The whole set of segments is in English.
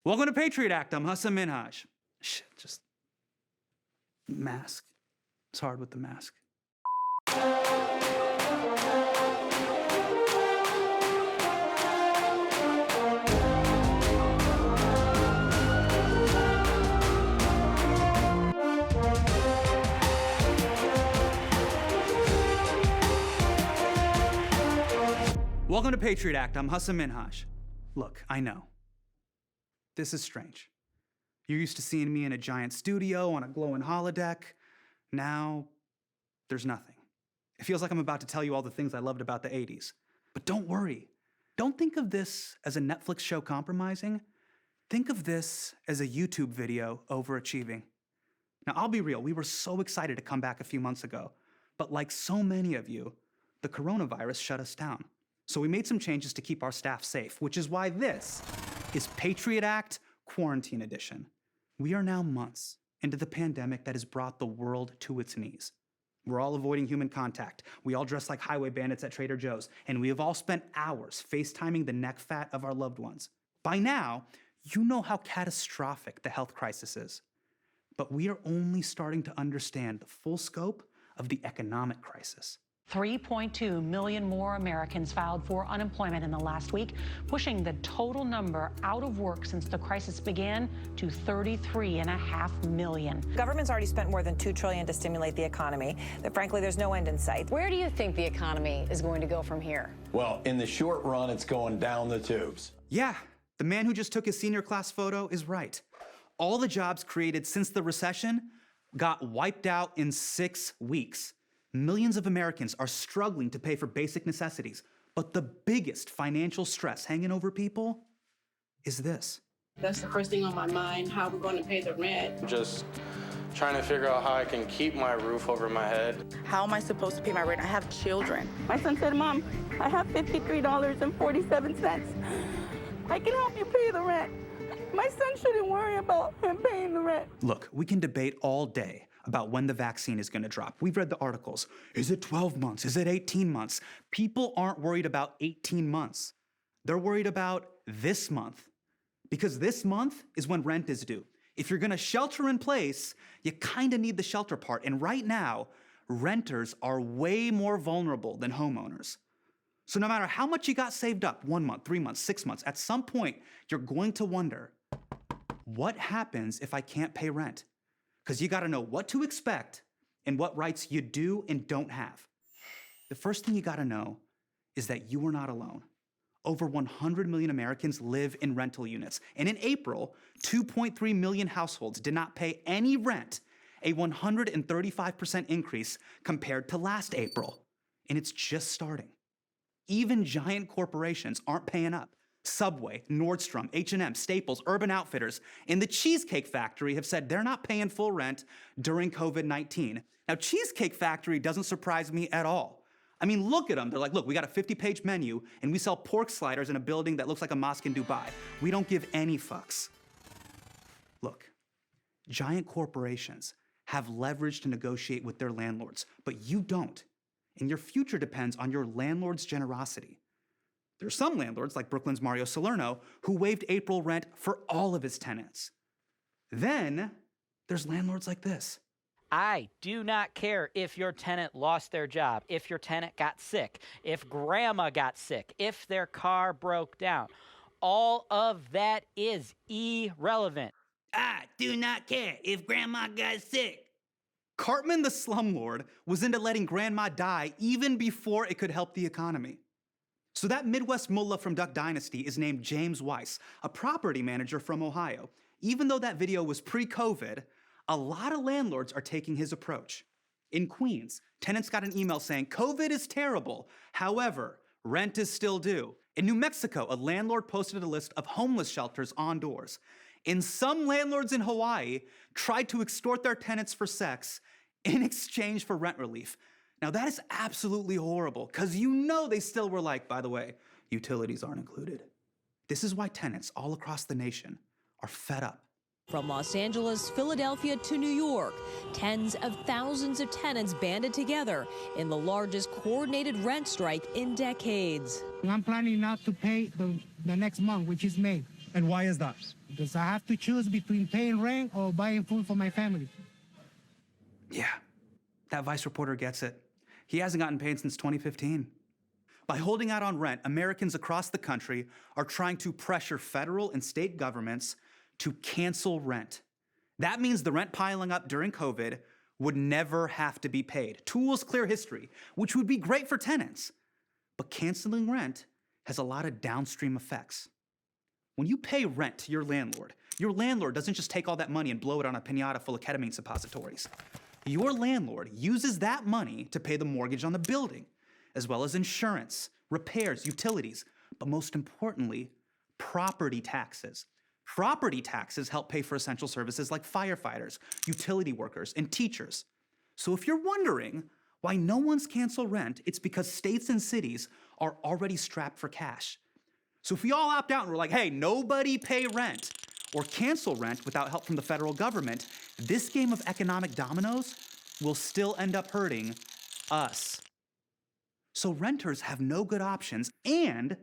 Welcome to Patriot Act. I'm Hassan Minhaj. Shit, just mask. It's hard with the mask. Welcome to Patriot Act. I'm Hassan Minhaj. Look, I know. This is strange. You're used to seeing me in a giant studio on a glowing holodeck. Now, there's nothing. It feels like I'm about to tell you all the things I loved about the 80s. But don't worry. Don't think of this as a Netflix show compromising. Think of this as a YouTube video overachieving. Now, I'll be real. We were so excited to come back a few months ago. But like so many of you, the coronavirus shut us down. So we made some changes to keep our staff safe, which is why this is Patriot Act Quarantine Edition. We are now months into the pandemic that has brought the world to its knees. We're all avoiding human contact. We all dress like highway bandits at Trader Joe's, and we have all spent hours FaceTiming the neck fat of our loved ones. By now, you know how catastrophic the health crisis is. But we are only starting to understand the full scope of the economic crisis. 3.2 million more Americans filed for unemployment in the last week, pushing the total number out of work since the crisis began to 33.5 million. Government's already spent more than $2 trillion to stimulate the economy. Frankly, there's no end in sight. Where do you think the economy is going to go from here? Well, in the short run, it's going down the tubes. Yeah, the man who just took his senior class photo is right. All the jobs created since the recession got wiped out in 6 weeks. Millions of Americans are struggling to pay for basic necessities, but the biggest financial stress hanging over people is this. That's the first thing on my mind, how we're going to pay the rent. Just trying to figure out how I can keep my roof over my head. How am I supposed to pay my rent? I have children. My son said, Mom, I have $53.47. I can help you pay the rent. My son shouldn't worry about him paying the rent. Look, we can debate all day about when the vaccine is going to drop. We've read the articles. Is it 12 months? Is it 18 months? People aren't worried about 18 months. They're worried about this month. Because this month is when rent is due. If you're going to shelter in place, you kind of need the shelter part. And right now, renters are way more vulnerable than homeowners. So no matter how much you got saved up, 1 month, 3 months, 6 months, at some point, you're going to wonder, what happens if I can't pay rent? Because you got to know what to expect and what rights you do and don't have. The first thing you got to know is that you are not alone. Over 100 million Americans live in rental units. And in April, 2.3 million households did not pay any rent, a 135% increase compared to last April. And it's just starting. Even giant corporations aren't paying up. Subway, Nordstrom, H&M, Staples, Urban Outfitters, and the Cheesecake Factory have said they're not paying full rent during COVID-19. Now, Cheesecake Factory doesn't surprise me at all. I mean, look at them. They're like, look, we got a 50-page menu, and we sell pork sliders in a building that looks like a mosque in Dubai. We don't give any fucks. Look, giant corporations have leverage to negotiate with their landlords, but you don't. And your future depends on your landlord's generosity. There are some landlords, like Brooklyn's Mario Salerno, who waived April rent for all of his tenants. Then there's landlords like this. I do not care if your tenant lost their job, if your tenant got sick, if grandma got sick, if their car broke down. All of that is irrelevant. I do not care if grandma got sick. Cartman the slumlord was into letting grandma die even before it could help the economy. So that Midwest mullah from Duck Dynasty is named James Weiss, a property manager from Ohio. Even though that video was pre-COVID, a lot of landlords are taking his approach. In Queens, tenants got an email saying, COVID is terrible. However, rent is still due. In New Mexico, a landlord posted a list of homeless shelters on doors. And some landlords in Hawaii tried to extort their tenants for sex in exchange for rent relief. Now that is absolutely horrible, because you know they still were like, by the way, utilities aren't included. This is why tenants all across the nation are fed up. From Los Angeles, Philadelphia to New York, tens of thousands of tenants banded together in the largest coordinated rent strike in decades. I'm planning not to pay the next month, which is May. And why is that? because I have to choose between paying rent or buying food for my family. Yeah, that Vice reporter gets it. He hasn't gotten paid since 2015. By holding out on rent, Americans across the country are trying to pressure federal and state governments to cancel rent. That means the rent piling up during COVID would never have to be paid. Tools clear history, which would be great for tenants. But canceling rent has a lot of downstream effects. When you pay rent to your landlord doesn't just take all that money and blow it on a piñata full of ketamine suppositories. Your landlord uses that money to pay the mortgage on the building, as well as insurance, repairs, utilities, but most importantly, property taxes. Property taxes help pay for essential services like firefighters, utility workers, and teachers. So if you're wondering why no one's canceled rent, it's because states and cities are already strapped for cash. So if we all opt out and we're like, hey, nobody pay rent or cancel rent without help from the federal government, this game of economic dominoes will still end up hurting us. So renters have no good options, and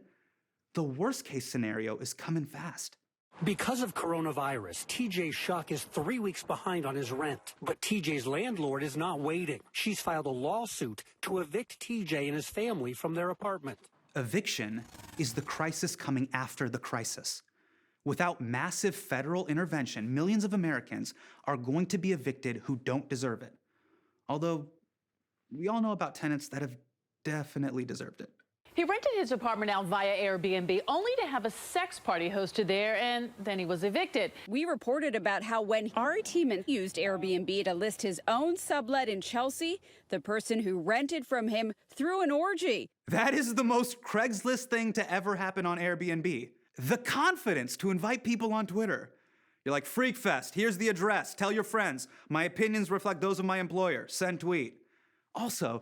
the worst case scenario is coming fast. Because of coronavirus, TJ Shuck is 3 weeks behind on his rent. But TJ's landlord is not waiting. She's filed a lawsuit to evict TJ and his family from their apartment. Eviction is the crisis coming after the crisis. Without massive federal intervention, millions of Americans are going to be evicted who don't deserve it. Although, we all know about tenants that have definitely deserved it. He rented his apartment out via Airbnb only to have a sex party hosted there, and then he was evicted. We reported about how when our team used Airbnb to list his own sublet in Chelsea, the person who rented from him threw an orgy. That is the most Craigslist thing to ever happen on Airbnb. The confidence to invite people on Twitter. You're like, Freak Fest, here's the address, tell your friends. My opinions reflect those of my employer, send tweet. Also,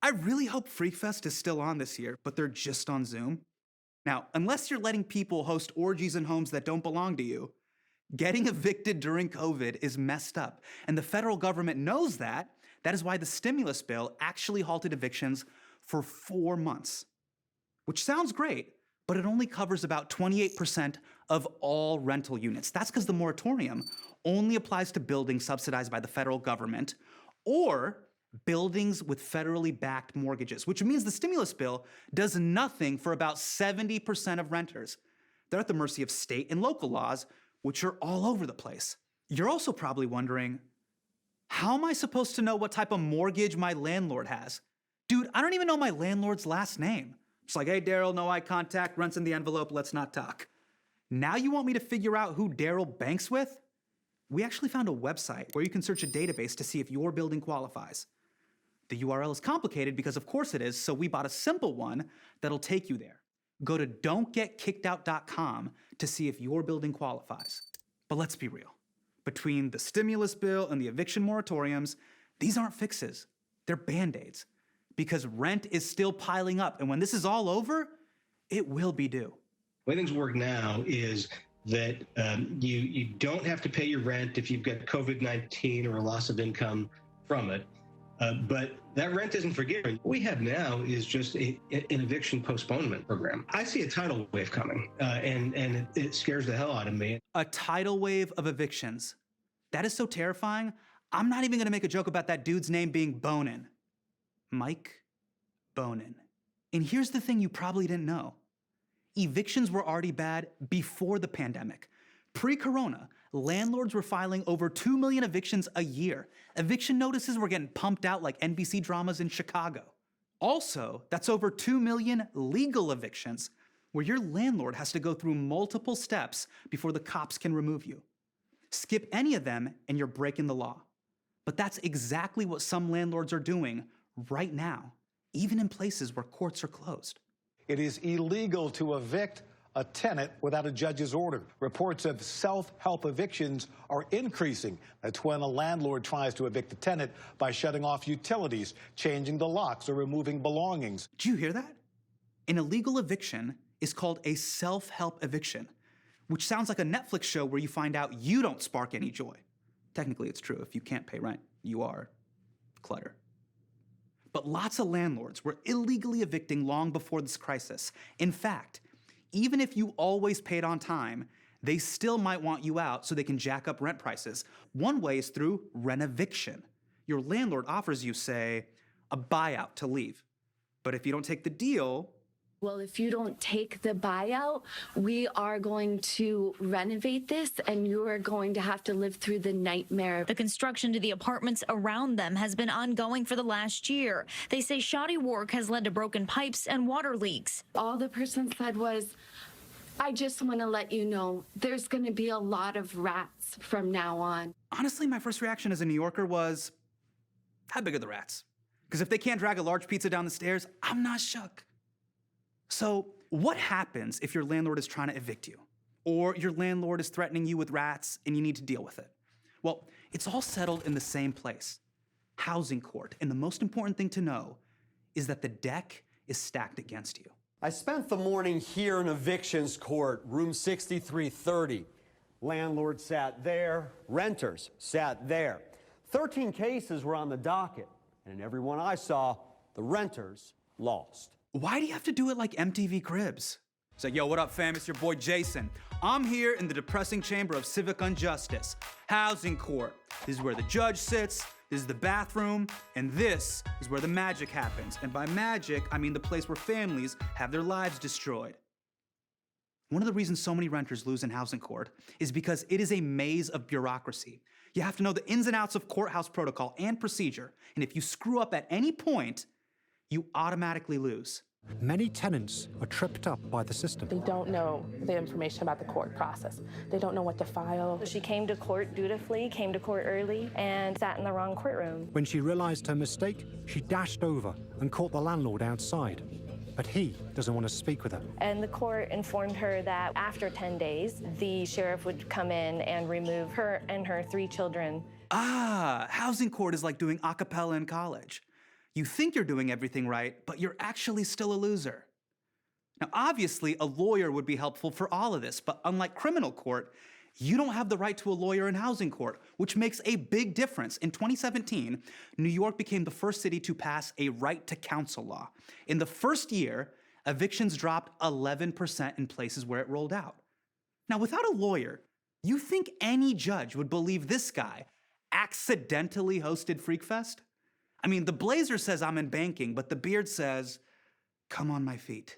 I really hope Freak Fest is still on this year, but they're just on Zoom. Now, unless you're letting people host orgies in homes that don't belong to you, getting evicted during COVID is messed up. And the federal government knows that. That is why the stimulus bill actually halted evictions for 4 months. Which sounds great, but it only covers about 28% of all rental units. That's because the moratorium only applies to buildings subsidized by the federal government or buildings with federally backed mortgages, which means the stimulus bill does nothing for about 70% of renters. They're at the mercy of state and local laws, which are all over the place. You're also probably wondering, how am I supposed to know what type of mortgage my landlord has? Dude, I don't even know my landlord's last name. It's like, hey, Daryl, no eye contact, rent's in the envelope, let's not talk. Now you want me to figure out who Daryl banks with? We actually found a website where you can search a database to see if your building qualifies. The URL is complicated because of course it is, so we bought a simple one that'll take you there. Go to don'tgetkickedout.com to see if your building qualifies. But let's be real. Between the stimulus bill and the eviction moratoriums, these aren't fixes. They're Band-Aids. Because rent is still piling up, and when this is all over, it will be due. The way things work now is that you don't have to pay your rent if you've got COVID-19 or a loss of income from it. But that rent isn't forgiven. What we have now is just an eviction postponement program. I see a tidal wave coming, and it scares the hell out of me. A tidal wave of evictions. That is so terrifying. I'm not even going to make a joke about that dude's name being Bonin. Mike Bonin. And here's the thing you probably didn't know. Evictions were already bad before the pandemic. Pre-corona, landlords were filing over 2 million evictions a year. Eviction notices were getting pumped out like NBC dramas in Chicago. Also, that's over 2 million legal evictions, where your landlord has to go through multiple steps before the cops can remove you. Skip any of them and you're breaking the law. But that's exactly what some landlords are doing right now, even in places where courts are closed. It is illegal to evict a tenant without a judge's order. Reports of self-help evictions are increasing. That's when a landlord tries to evict a tenant by shutting off utilities, changing the locks, or removing belongings. Did you hear that? An illegal eviction is called a self-help eviction, which sounds like a Netflix show where you find out you don't spark any joy. Technically, it's true. If you can't pay rent, you are clutter. But lots of landlords were illegally evicting long before this crisis. In fact, even if you always paid on time, they still might want you out so they can jack up rent prices. One way is through rent-eviction. Your landlord offers you, say, a buyout to leave. But if you don't take the deal, well, if you don't take the buyout, we are going to renovate this and you are going to have to live through the nightmare. The construction to the apartments around them has been ongoing for the last year. They say shoddy work has led to broken pipes and water leaks. All the person said was, I just want to let you know there's going to be a lot of rats from now on. Honestly, my first reaction as a New Yorker was, how big are the rats? Because if they can't drag a large pizza down the stairs, I'm not shook. So what happens if your landlord is trying to evict you? Or your landlord is threatening you with rats and you need to deal with it? Well, it's all settled in the same place, housing court. And the most important thing to know is that the deck is stacked against you. I spent the morning here in evictions court, room 6330. Landlord sat there, renters sat there. 13 cases were on the docket, and in every one I saw, the renters lost. Why do you have to do it like MTV Cribs? It's like, yo, what up, fam? It's your boy Jason. I'm here in the depressing chamber of civic injustice, housing court. This is where the judge sits, this is the bathroom, and this is where the magic happens. And by magic, I mean the place where families have their lives destroyed. One of the reasons so many renters lose in housing court is because it is a maze of bureaucracy. You have to know the ins and outs of courthouse protocol and procedure, and if you screw up at any point, you automatically lose. Many tenants are tripped up by the system. They don't know the information about the court process. They don't know what to file. She came to court dutifully, came to court early, and sat in the wrong courtroom. When she realized her mistake, she dashed over and caught the landlord outside. But he doesn't want to speak with her. And the court informed her that after 10 days, the sheriff would come in and remove her and her 3 children. Ah, housing court is like doing a cappella in college. You think you're doing everything right, but you're actually still a loser. Now, obviously, a lawyer would be helpful for all of this, but unlike criminal court, you don't have the right to a lawyer in housing court, which makes a big difference. In 2017, New York became the first city to pass a right to counsel law. In the first year, evictions dropped 11% in places where it rolled out. Now, without a lawyer, you think any judge would believe this guy accidentally hosted Freak Fest? I mean, the blazer says I'm in banking, but the beard says, come on my feet.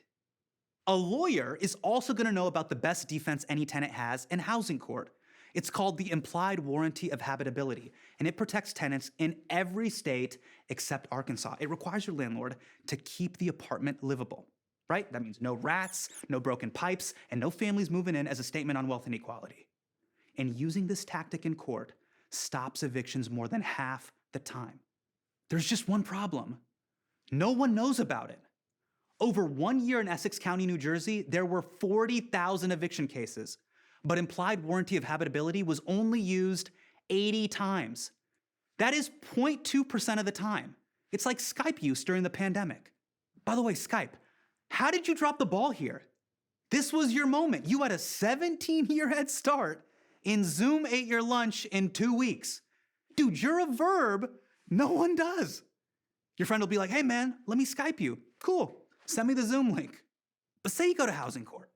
A lawyer is also gonna know about the best defense any tenant has in housing court. It's called the implied warranty of habitability, and it protects tenants in every state except Arkansas. It requires your landlord to keep the apartment livable, right? That means no rats, no broken pipes, and no families moving in as a statement on wealth inequality. And using this tactic in court stops evictions more than half the time. There's just one problem. No one knows about it. Over 1 year in Essex County, New Jersey, there were 40,000 eviction cases, but implied warranty of habitability was only used 80 times. That is 0.2% of the time. It's like Skype use during the pandemic. By the way, Skype, how did you drop the ball here? This was your moment. You had a 17-year head start, and Zoom ate your lunch in 2 weeks. Dude, you're a verb no one does. Your friend will be like, hey man, let me Skype you. Cool, send me the Zoom link. But say you go to housing court,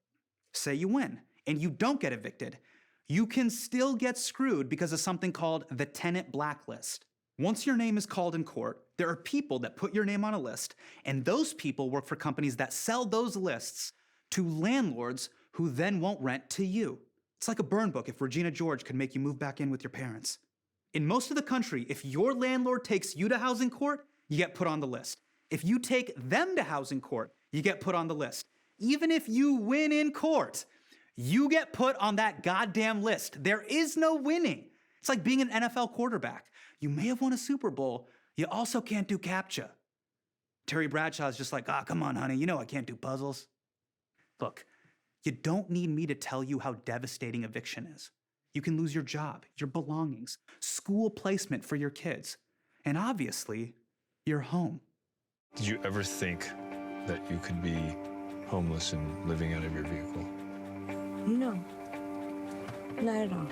say you win, and you don't get evicted, you can still get screwed because of something called the tenant blacklist. Once your name is called in court, there are people that put your name on a list, and those people work for companies that sell those lists to landlords who then won't rent to you. It's like a burn book if Regina George could make you move back in with your parents. In most of the country, if your landlord takes you to housing court, you get put on the list. If you take them to housing court, you get put on the list. Even if you win in court, you get put on that goddamn list. There is no winning. It's like being an NFL quarterback. You may have won a Super Bowl, you also can't do CAPTCHA. Terry Bradshaw's just like, come on, honey, you know I can't do puzzles. Look, you don't need me to tell you how devastating eviction is. You can lose your job, your belongings, school placement for your kids, and obviously, your home. Did you ever think that you could be homeless and living out of your vehicle? No, not at all.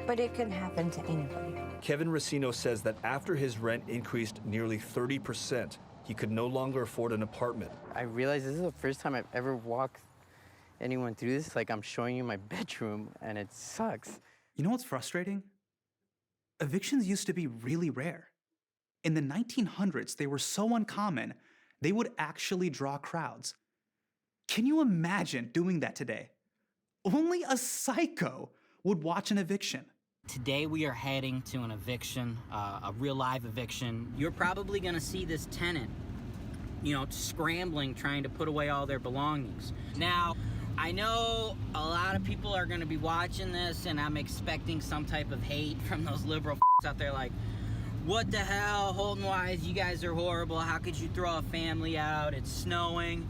But it can happen to anybody. Kevin Racino says that after his rent increased nearly 30%, he could no longer afford an apartment. I realized this is the first time I've ever walked anyone through this. Like, I'm showing you my bedroom, and it sucks. You know what's frustrating? Evictions used to be really rare. In the 1900s, they were so uncommon, they would actually draw crowds. Can you imagine doing that today? Only a psycho would watch an eviction. Today we are heading to an eviction, a real live eviction. You're probably gonna see this tenant, scrambling, trying to put away all their belongings. Now, I know a lot of people are gonna be watching this, and I'm expecting some type of hate from those liberal out there like, what the hell, Holton Wise, you guys are horrible. How could you throw a family out? It's snowing,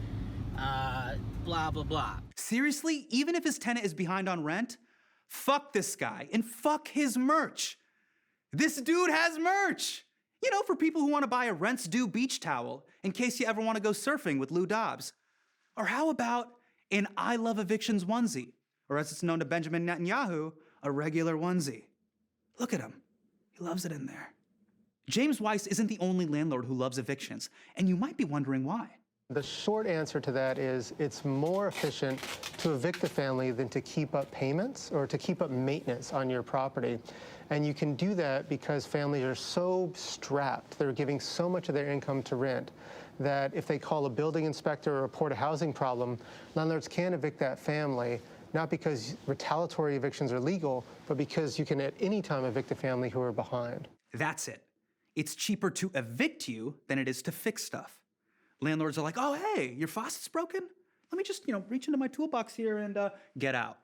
blah, blah, blah. Seriously, even if his tenant is behind on rent, fuck this guy and fuck his merch. This dude has merch. For people who want to buy a rent's due beach towel in case you ever want to go surfing with Lou Dobbs. Or how about an I Love Evictions onesie, or as it's known to Benjamin Netanyahu, a regular onesie. Look at him. He loves it in there. James Weiss isn't the only landlord who loves evictions, and you might be wondering why. The short answer to that is it's more efficient to evict a family than to keep up payments or to keep up maintenance on your property. And you can do that because families are so strapped, they're giving so much of their income to rent, that if they call a building inspector or report a housing problem, landlords can evict that family, not because retaliatory evictions are legal, but because you can at any time evict a family who are behind. That's it. It's cheaper to evict you than it is to fix stuff. Landlords are like, oh, hey, your faucet's broken? Let me just, reach into my toolbox here and get out.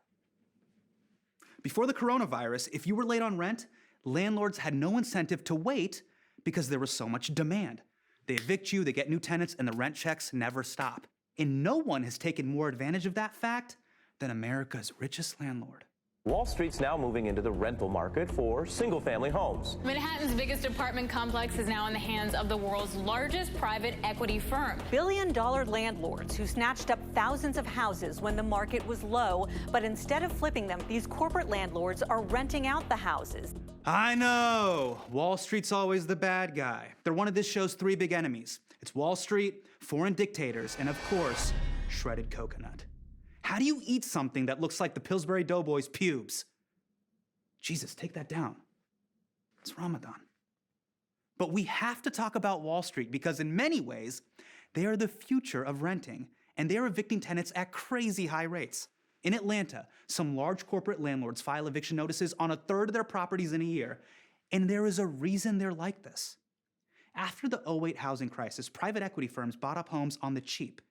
Before the coronavirus, if you were late on rent, landlords had no incentive to wait because there was so much demand. They evict you, they get new tenants, and the rent checks never stop. And no one has taken more advantage of that fact than America's richest landlord. Wall Street's now moving into the rental market for single-family homes. Manhattan's biggest apartment complex is now in the hands of the world's largest private equity firm. Billion-dollar landlords who snatched up thousands of houses when the market was low, but instead of flipping them, these corporate landlords are renting out the houses. I know! Wall Street's always the bad guy. They're one of this show's three big enemies. It's Wall Street, foreign dictators, and of course, shredded coconut. How do you eat something that looks like the Pillsbury Doughboys' pubes? Jesus, take that down. It's Ramadan. But we have to talk about Wall Street because in many ways, they are the future of renting, and they are evicting tenants at crazy high rates. In Atlanta, some large corporate landlords file eviction notices on a third of their properties in a year, and there is a reason they're like this. After the 2008 housing crisis, private equity firms bought up homes on the cheap,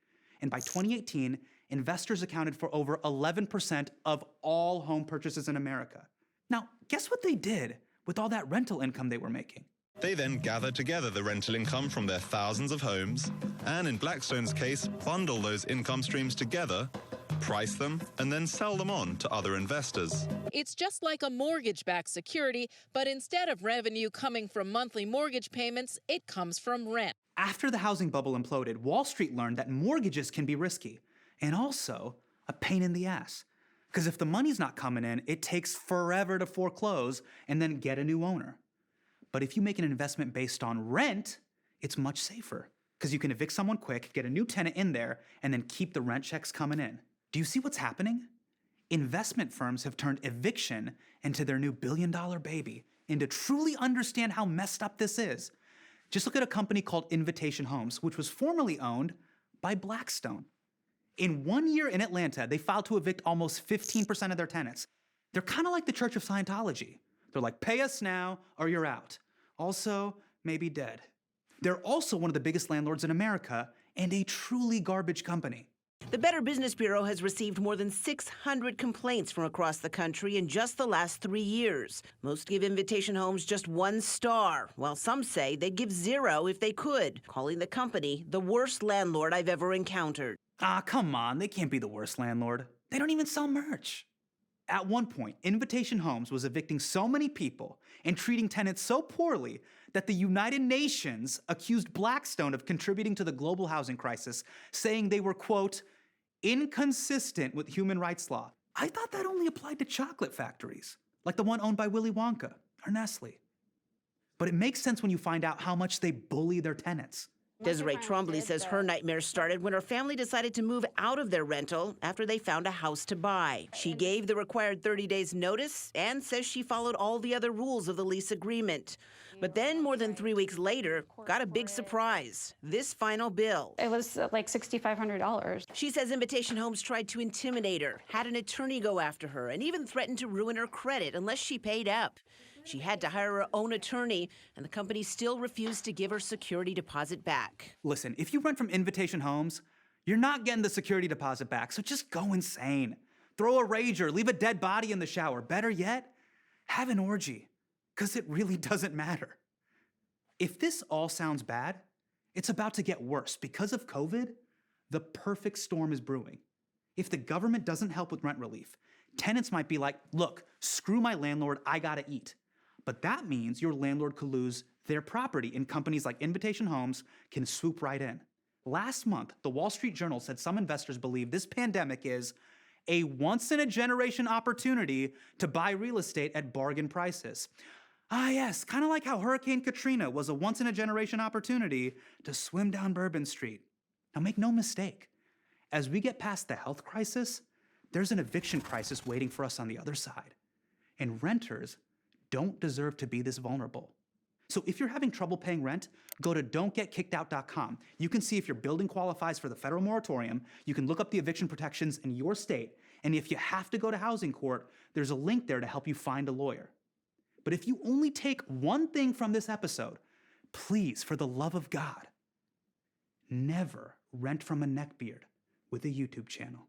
and by 2018, investors accounted for over 11% of all home purchases in America. Now, guess what they did with all that rental income they were making? They then gather together the rental income from their thousands of homes, and in Blackstone's case, bundle those income streams together, price them, and then sell them on to other investors. It's just like a mortgage-backed security, but instead of revenue coming from monthly mortgage payments, it comes from rent. After the housing bubble imploded, Wall Street learned that mortgages can be risky. And also a pain in the ass. Because if the money's not coming in, it takes forever to foreclose and then get a new owner. But if you make an investment based on rent, it's much safer. Because you can evict someone quick, get a new tenant in there, and then keep the rent checks coming in. Do you see what's happening? Investment firms have turned eviction into their new billion-dollar baby. And to truly understand how messed up this is, just look at a company called Invitation Homes, which was formerly owned by Blackstone. In 1 year in Atlanta, they filed to evict almost 15% of their tenants. They're kind of like the Church of Scientology. They're like, pay us now or you're out. Also, maybe dead. They're also one of the biggest landlords in America and a truly garbage company. The Better Business Bureau has received more than 600 complaints from across the country in just the last 3 years. Most give Invitation Homes just 1 star, while some say they'd give 0 if they could, calling the company the worst landlord I've ever encountered. Ah, come on, they can't be the worst landlord. They don't even sell merch. At one point, Invitation Homes was evicting so many people and treating tenants so poorly that the United Nations accused Blackstone of contributing to the global housing crisis, saying they were, quote, inconsistent with human rights law. I thought that only applied to chocolate factories, like the one owned by Willy Wonka or Nestle. But it makes sense when you find out how much they bully their tenants. Desiree Trombley says her nightmare started when her family decided to move out of their rental after they found a house to buy. She gave the required 30 days notice and says she followed all the other rules of the lease agreement. But then, more than 3 weeks later, got a big surprise: this final bill. It was like $6,500. She says Invitation Homes tried to intimidate her, had an attorney go after her, and even threatened to ruin her credit unless she paid up. She had to hire her own attorney, and the company still refused to give her security deposit back. Listen, if you rent from Invitation Homes, you're not getting the security deposit back, so just go insane. Throw a rager, leave a dead body in the shower. Better yet, have an orgy, because it really doesn't matter. If this all sounds bad, it's about to get worse. Because of COVID, the perfect storm is brewing. If the government doesn't help with rent relief, tenants might be like, look, screw my landlord, I gotta eat. But that means your landlord could lose their property, and companies like Invitation Homes can swoop right in. Last month, the Wall Street Journal said some investors believe this pandemic is a once-in-a-generation opportunity to buy real estate at bargain prices. Ah, yes, kind of like how Hurricane Katrina was a once-in-a-generation opportunity to swim down Bourbon Street. Now, make no mistake, as we get past the health crisis, there's an eviction crisis waiting for us on the other side. And renters don't deserve to be this vulnerable. So if you're having trouble paying rent, go to don'tgetkickedout.com. You can see if your building qualifies for the federal moratorium. You can look up the eviction protections in your state. And if you have to go to housing court, there's a link there to help you find a lawyer. But if you only take one thing from this episode, please, for the love of God, never rent from a neckbeard with a YouTube channel.